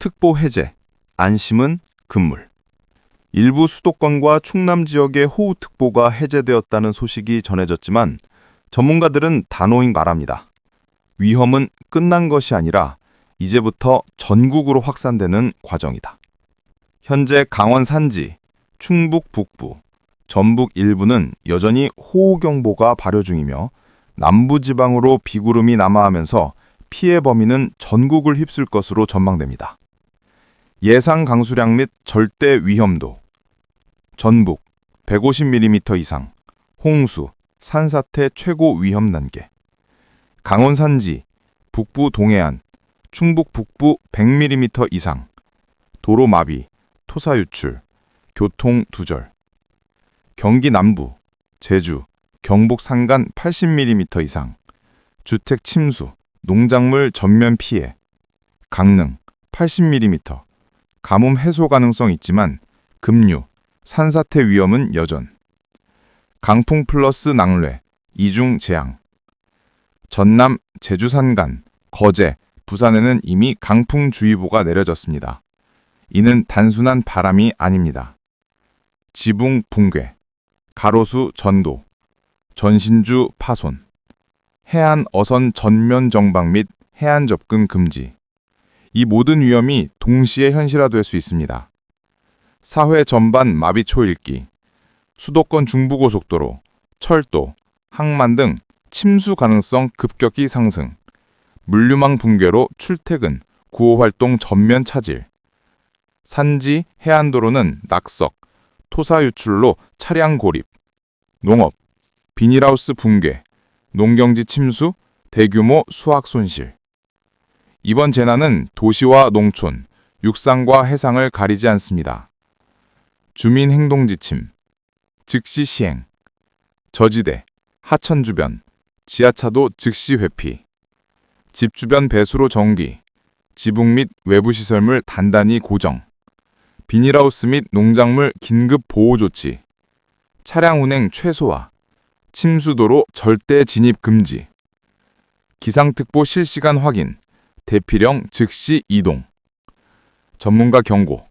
호우특보 해제, 안심은 금물. 일부 수도권과 충남 지역의 호우특보가 해제되었다는 소식이 전해졌지만 전문가들은 단호히 말합니다. 위험은 끝난 것이 아니라 이제부터 전국으로 확산되는 과정이다. 현재 강원 산지, 충북 북부, 전북 일부는 여전히 호우경보가 발효 중이며 남부지방으로 비구름이 남하하면서 피해 범위는 전국을 휩쓸 것으로 전망됩니다. 예상 강수량 및 절대 위험도 전북 150mm 이상, 홍수, 산사태 최고 위험 단계. 강원 산지, 북부 동해안, 충북 북부 100mm 이상, 도로 마비, 토사 유출, 교통 두절. 경기 남부, 제주, 경북 산간 80mm 이상, 주택 침수, 농작물 전면 피해. 강릉 80mm, 가뭄 해소 가능성 있지만 급류, 산사태 위험은 여전. 강풍 플러스 낙뢰, 이중 재앙. 전남, 제주 산간, 거제, 부산에는 이미 강풍주의보가 내려졌습니다. 이는 단순한 바람이 아닙니다. 지붕 붕괴, 가로수 전도, 전신주 파손, 해안 어선 전면 정박 및 해안 접근 금지. 이 모든 위험이 동시에 현실화될 수 있습니다. 사회 전반 마비 초읽기, 수도권 중부고속도로, 철도, 항만 등 침수 가능성 급격히 상승, 물류망 붕괴로 출퇴근, 구호활동 전면 차질, 산지, 해안도로는 낙석, 토사 유출로 차량 고립, 농업, 비닐하우스 붕괴, 농경지 침수, 대규모 수확 손실. 이번 재난은 도시와 농촌, 육상과 해상을 가리지 않습니다. 주민 행동 지침, 즉시 시행, 저지대, 하천 주변, 지하차도 즉시 회피, 집 주변 배수로 정기, 지붕 및 외부 시설물 단단히 고정, 비닐하우스 및 농작물 긴급 보호 조치, 차량 운행 최소화, 침수도로 절대 진입 금지, 기상특보 실시간 확인, 대피령 즉시 이동. 전문가 경고.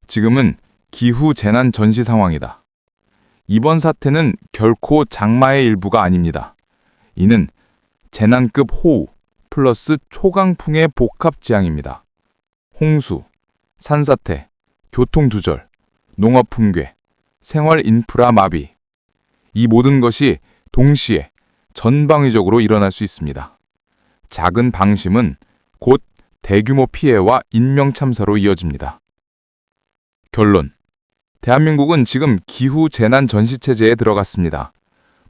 지금은 기후 재난 전시 상황이다. 이번 사태는 결코 장마의 일부가 아닙니다. 이는 재난급 호우 플러스 초강풍의 복합 재앙입니다. 홍수, 산사태, 교통 두절, 농업 붕괴, 생활 인프라 마비. 이 모든 것이 동시에 전방위적으로 일어날 수 있습니다. 작은 방심은 곧 대규모 피해와 인명참사로 이어집니다. 결론. 대한민국은 지금 기후 재난 전시 체제에 들어갔습니다.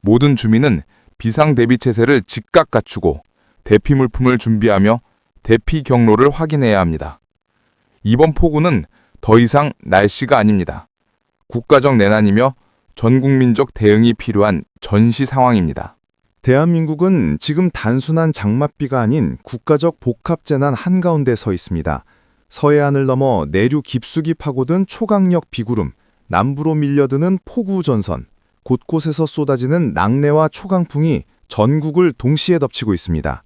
모든 주민은 비상 대비 체제를 즉각 갖추고 대피 물품을 준비하며 대피 경로를 확인해야 합니다. 이번 폭우는 더 이상 날씨가 아닙니다. 국가적 내난이며 전국민적 대응이 필요한 전시 상황입니다. 대한민국은 지금 단순한 장맛비가 아닌 국가적 복합재난 한가운데 서 있습니다. 서해안을 넘어 내륙 깊숙이 파고든 초강력 비구름, 남부로 밀려드는 폭우 전선, 곳곳에서 쏟아지는 낙뢰와 초강풍이 전국을 동시에 덮치고 있습니다.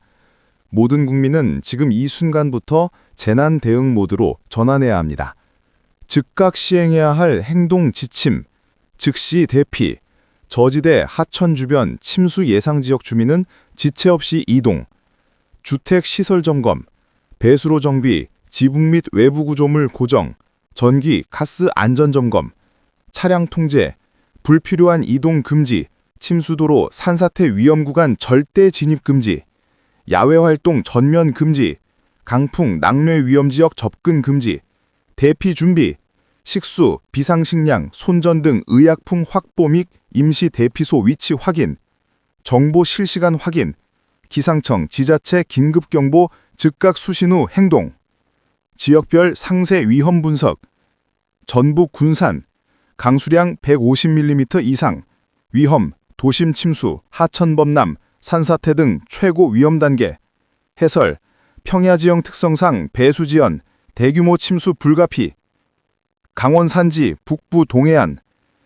모든 국민은 지금 이 순간부터 재난 대응 모드로 전환해야 합니다. 즉각 시행해야 할 행동 지침, 즉시 대피, 저지대 하천 주변 침수 예상 지역 주민은 지체 없이 이동, 주택 시설 점검, 배수로 정비, 지붕 및 외부 구조물 고정, 전기, 가스 안전 점검, 차량 통제, 불필요한 이동 금지, 침수도로 산사태 위험 구간 절대 진입 금지, 야외 활동 전면 금지, 강풍, 낙뢰 위험 지역 접근 금지, 대피 준비, 식수, 비상식량, 손전 등 의약품 확보 및 임시 대피소 위치 확인, 정보 실시간 확인, 기상청, 지자체 긴급경보 즉각 수신 후 행동, 지역별 상세 위험 분석, 전북 군산, 강수량 150mm 이상, 위험, 도심 침수, 하천 범람, 산사태 등 최고 위험 단계, 해설, 평야 지형 특성상 배수 지연, 대규모 침수 불가피, 강원 산지, 북부 동해안,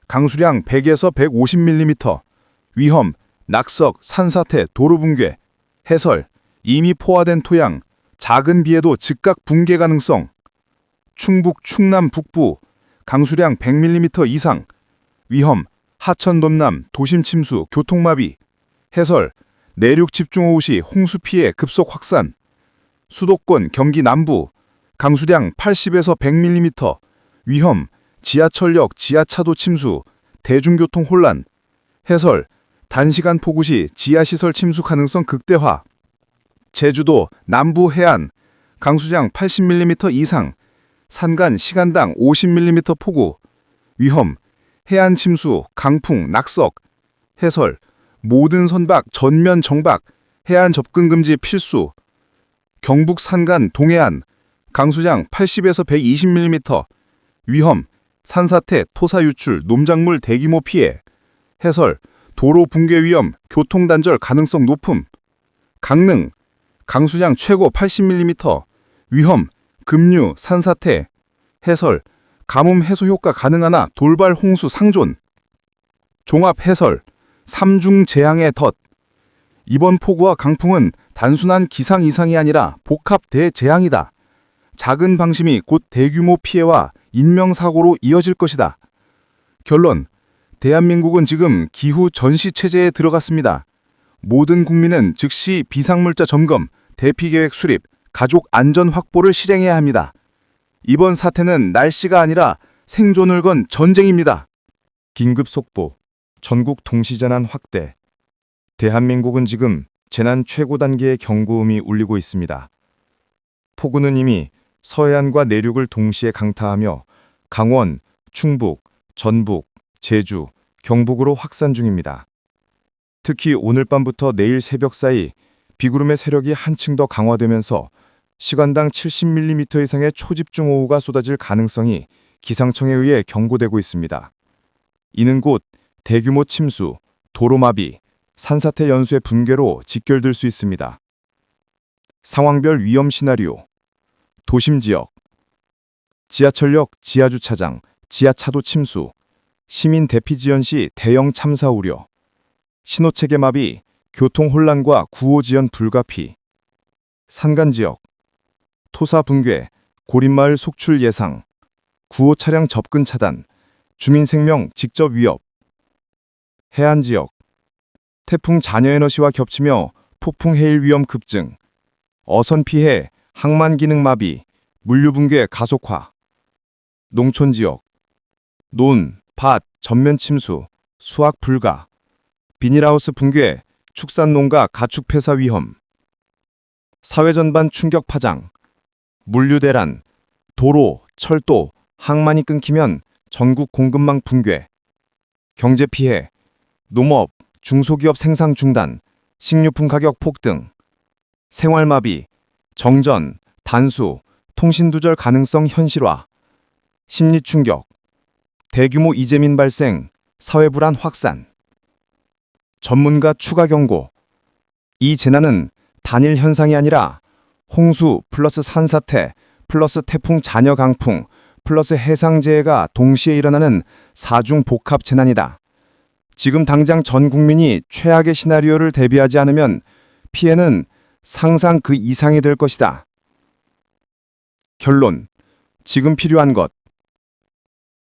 강수량 100에서 150mm, 위험, 낙석, 산사태, 도로 붕괴, 해설, 이미 포화된 토양, 작은 비에도 즉각 붕괴 가능성, 충북 충남 북부 강수량 100mm 이상 위험 하천 dom남 도심 침수 교통마비 해설 내륙 집중호우 시 홍수 피해 급속 확산 수도권 경기 남부 강수량 80에서 100mm 위험 지하철역 지하차도 침수 대중교통 혼란 해설 단시간 폭우 시 지하시설 침수 가능성 극대화 제주도 남부 해안 강수량 80mm 이상 산간 시간당 50mm 폭우 위험 해안 침수 강풍 낙석 해설 모든 선박 전면 정박 해안 접근 금지 필수 경북 산간 동해안 강수량 80에서 120mm 위험 산사태 토사 유출 농작물 대규모 피해 해설 도로 붕괴 위험 교통 단절 가능성 높음 강릉 강수량 최고 80mm 위험 급류 산사태 해설 가뭄 해소 효과 가능하나 돌발 홍수 상존 종합 해설 삼중 재앙의 덫 이번 폭우와 강풍은 단순한 기상 이상이 아니라 복합 대재앙이다. 작은 방심이 곧 대규모 피해와 인명사고로 이어질 것이다. 결론 대한민국은 지금 기후 전시 체제에 들어갔습니다. 모든 국민은 즉시 비상물자 점검, 대피계획 수립, 가족 안전 확보를 실행해야 합니다. 이번 사태는 날씨가 아니라 생존을 건 전쟁입니다. 긴급 속보, 전국 동시재난 확대. 대한민국은 지금 재난 최고 단계의 경고음이 울리고 있습니다. 폭우는 이미 서해안과 내륙을 동시에 강타하며 강원, 충북, 전북, 제주, 경북으로 확산 중입니다. 특히 오늘 밤부터 내일 새벽 사이 비구름의 세력이 한층 더 강화되면서 시간당 70mm 이상의 초집중호우가 쏟아질 가능성이 기상청에 의해 경고되고 있습니다. 이는 곧 대규모 침수, 도로마비, 산사태 연수의 붕괴로 직결될 수 있습니다. 상황별 위험 시나리오 도심지역 지하철역, 지하주차장, 지하차도 침수 시민 대피 지연 시 대형 참사 우려 신호체계 마비, 교통 혼란과 구호 지연 불가피 산간지역 토사 붕괴, 고립마을 속출 예상 구호 차량 접근 차단, 주민 생명 직접 위협 해안지역 태풍 잔여에너지와 겹치며 폭풍 해일 위험 급증 어선 피해, 항만 기능 마비, 물류 붕괴 가속화 농촌지역 논, 밭, 전면 침수, 수확 불가 비닐하우스 붕괴, 축산 농가 가축 폐사 위험 사회 전반 충격 파장 물류 대란, 도로, 철도, 항만이 끊기면 전국 공급망 붕괴 경제 피해, 농업, 중소기업 생산 중단, 식료품 가격 폭등, 생활마비, 정전, 단수, 통신 두절 가능성 현실화, 심리 충격, 대규모 이재민 발생, 사회 불안 확산. 전문가 추가 경고. 이 재난은 단일 현상이 아니라 홍수 플러스 산사태 플러스 태풍 잔여 강풍 플러스 해상재해가 동시에 일어나는 사중 복합 재난이다. 지금 당장 전 국민이 최악의 시나리오를 대비하지 않으면 피해는 상상 그 이상이 될 것이다. 결론. 지금 필요한 것.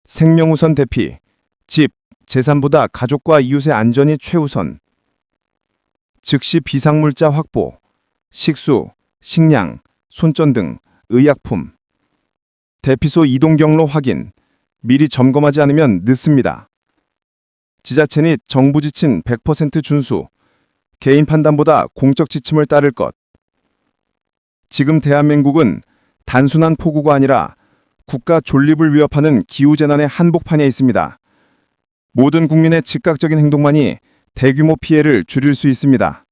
생명우선 대피. 집, 재산보다 가족과 이웃의 안전이 최우선. 즉시 비상물자 확보. 식수, 식량, 손전 등 의약품. 대피소 이동 경로 확인. 미리 점검하지 않으면 늦습니다. 지자체 및 정부 지침 100% 준수, 개인 판단보다 공적 지침을 따를 것. 지금 대한민국은 단순한 폭우가 아니라 국가 존립을 위협하는 기후재난의 한복판에 있습니다. 모든 국민의 즉각적인 행동만이 대규모 피해를 줄일 수 있습니다.